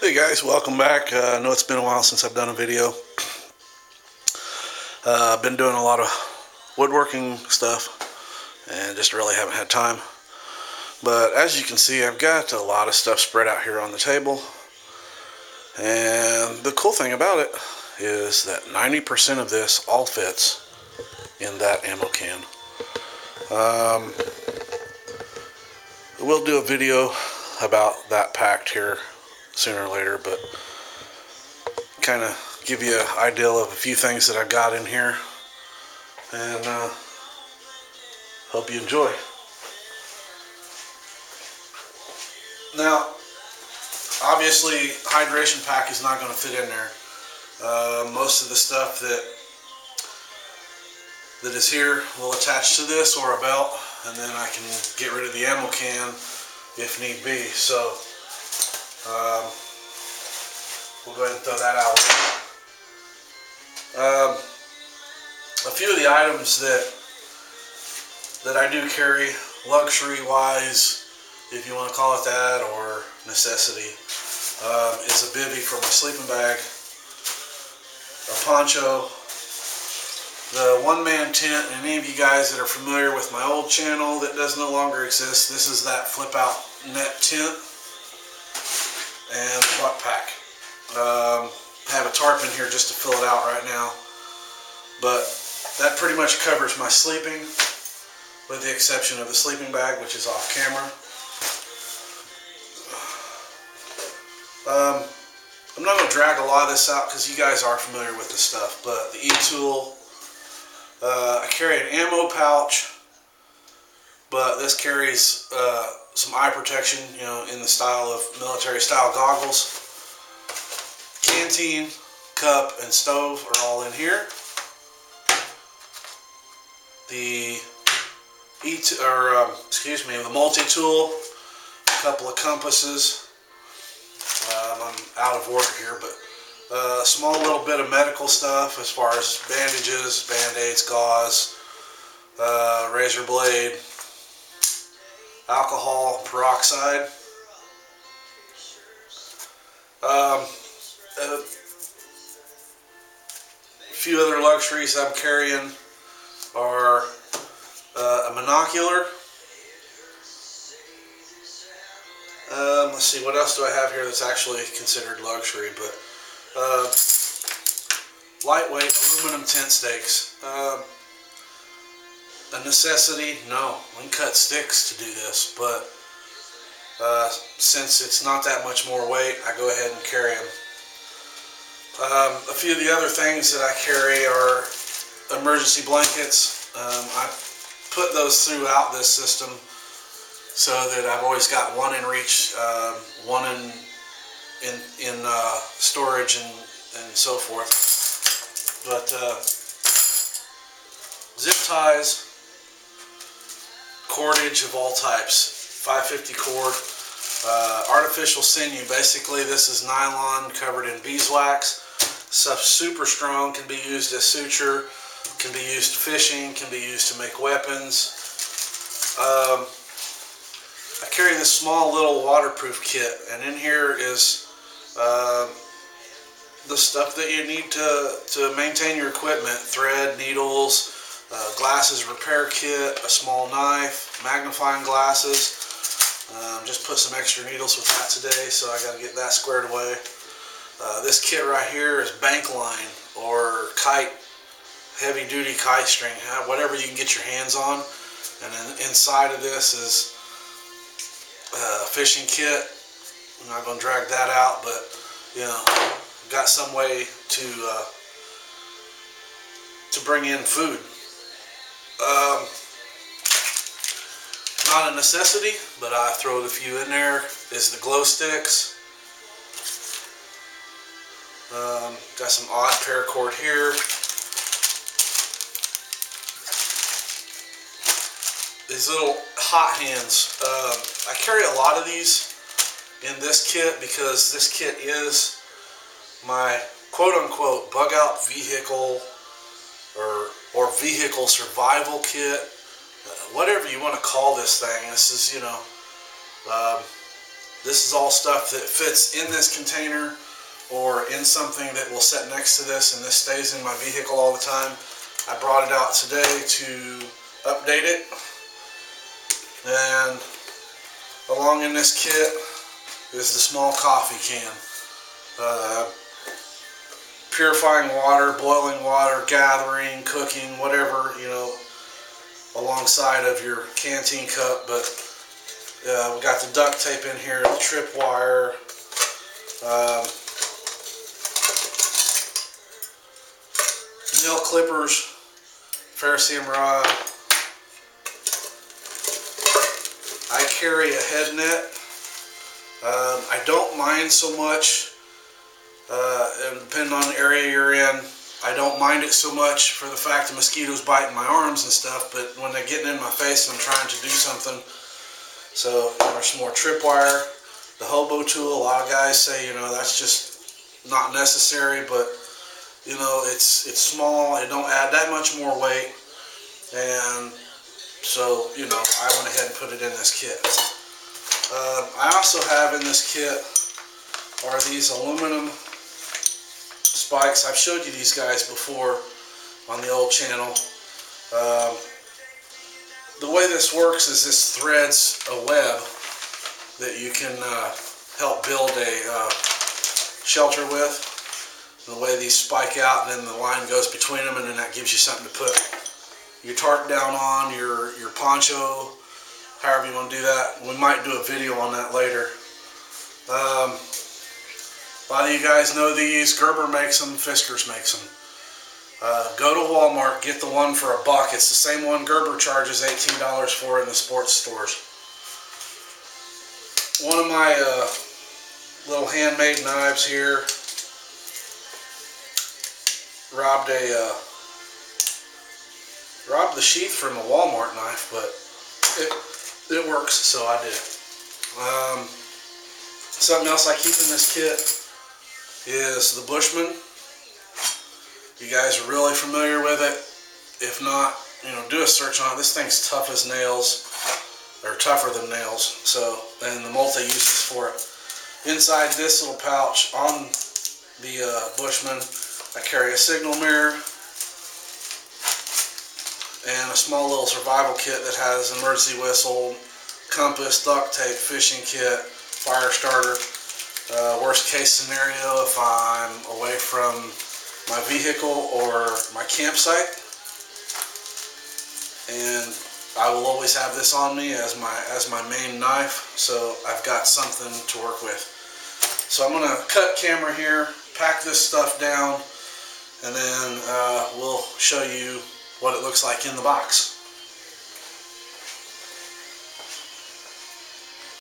Hey guys, welcome back. I know it's been a while since I've done a video. I've been doing a lot of woodworking stuff and just really haven't had time. But as you can see, I've got a lot of stuff spread out here on the table. And the cool thing about it is that 90% of this all fits in that ammo can. We'll do a video about that packed here sooner or later, but kind of give you an idea of a few things that I've got in here, and hope you enjoy. Now, obviously, hydration pack is not going to fit in there. Most of the stuff that is here will attach to this or a belt, and then I can get rid of the ammo can if need be. So we'll go ahead and throw that out. A few of the items that I do carry, luxury-wise, if you want to call it that, or necessity, is a bivvy for my sleeping bag, a poncho, the one-man tent. And any of you guys that are familiar with my old channel that does no longer exist, this is that flip-out net tent, and the butt pack. I have a tarp in here just to fill it out right now, but that pretty much covers my sleeping, with the exception of the sleeping bag, which is off camera. I'm not going to drag a lot of this out because you guys are familiar with this stuff, but the E-tool, I carry an ammo pouch, but this carries some eye protection, you know, in the style of military style goggles. Canteen, cup, and stove are all in here. The the multi-tool, a couple of compasses. I'm out of order here, but a small little bit of medical stuff as far as bandages, band-aids, gauze, razor blade, alcohol, peroxide. A few other luxuries I'm carrying are a monocular. Let's see, what else do I have here that's actually considered luxury, but lightweight aluminum tent stakes. A necessity? No, we can cut sticks to do this, but since it's not that much more weight, I go ahead and carry them. A few of the other things that I carry are emergency blankets. I put those throughout this system so that I've always got one in reach, one in storage and so forth. But zip ties, cordage of all types, 550 cord, artificial sinew. Basically, this is nylon covered in beeswax. Stuff's super strong, can be used as suture, can be used fishing, can be used to make weapons. I carry this small little waterproof kit, and in here is the stuff that you need to maintain your equipment: thread, needles, glasses repair kit, a small knife, magnifying glasses. Just put some extra needles with that today, so I got to get that squared away. This kit right here is bank line or kite, heavy duty kite string, whatever you can get your hands on. And then inside of this is a fishing kit. I'm not going to drag that out, but you know, got some way to bring in food. Not a necessity, but I throw a few in there. Is the glow sticks. Got some odd paracord here. These little hot hands. I carry a lot of these in this kit because this kit is my quote-unquote bug-out vehicle or vehicle survival kit. Whatever you want to call this thing. This is, you know, This is all stuff that fits in this container or in something that will sit next to this, and this stays in my vehicle all the time. I brought it out today to update it. And along in this kit is the small coffee can. Purifying water, boiling water, gathering, cooking, whatever, you know, alongside of your canteen cup. But we got the duct tape in here, the trip wire, nail clippers, ferrocerium rod. I carry a head net. I don't mind so much, and depending on the area you're in, I don't mind it so much for the fact the mosquitoes biting my arms and stuff, but when they're getting in my face and I'm trying to do something. So there's some more tripwire. The hobo tool, a lot of guys say, you know, that's just not necessary, but you know, it's small, it don't add that much more weight, and so, you know, I went ahead and put it in this kit. I also have in this kit are these aluminum spikes. I've showed you these guys before on the old channel. The way this works is this threads a web that you can help build a shelter with. The way these spike out, and then the line goes between them, and then that gives you something to put your tarp down on, your poncho, however you want to do that. We might do a video on that later. A lot of you guys know these. Gerber makes them, Fiskars makes them. Go to Walmart, get the one for $1. It's the same one Gerber charges $18 for in the sports stores. One of my little handmade knives here. Robbed the sheath from a Walmart knife, but it works, so I did. Something else I keep in this kit is the Bushman. You guys are really familiar with it. If not, you know, do a search on it. This thing's tough as nails, or tougher than nails. So, and the multi-uses for it. Inside this little pouch on the Bushman, I carry a signal mirror and a small little survival kit that has an emergency whistle, compass, duct tape, fishing kit, fire starter. Worst case scenario, if I'm away from my vehicle or my campsite, and I will always have this on me as my main knife, so I've got something to work with. So I'm going to cut camera here, pack this stuff down, and then we'll show you what it looks like in the box.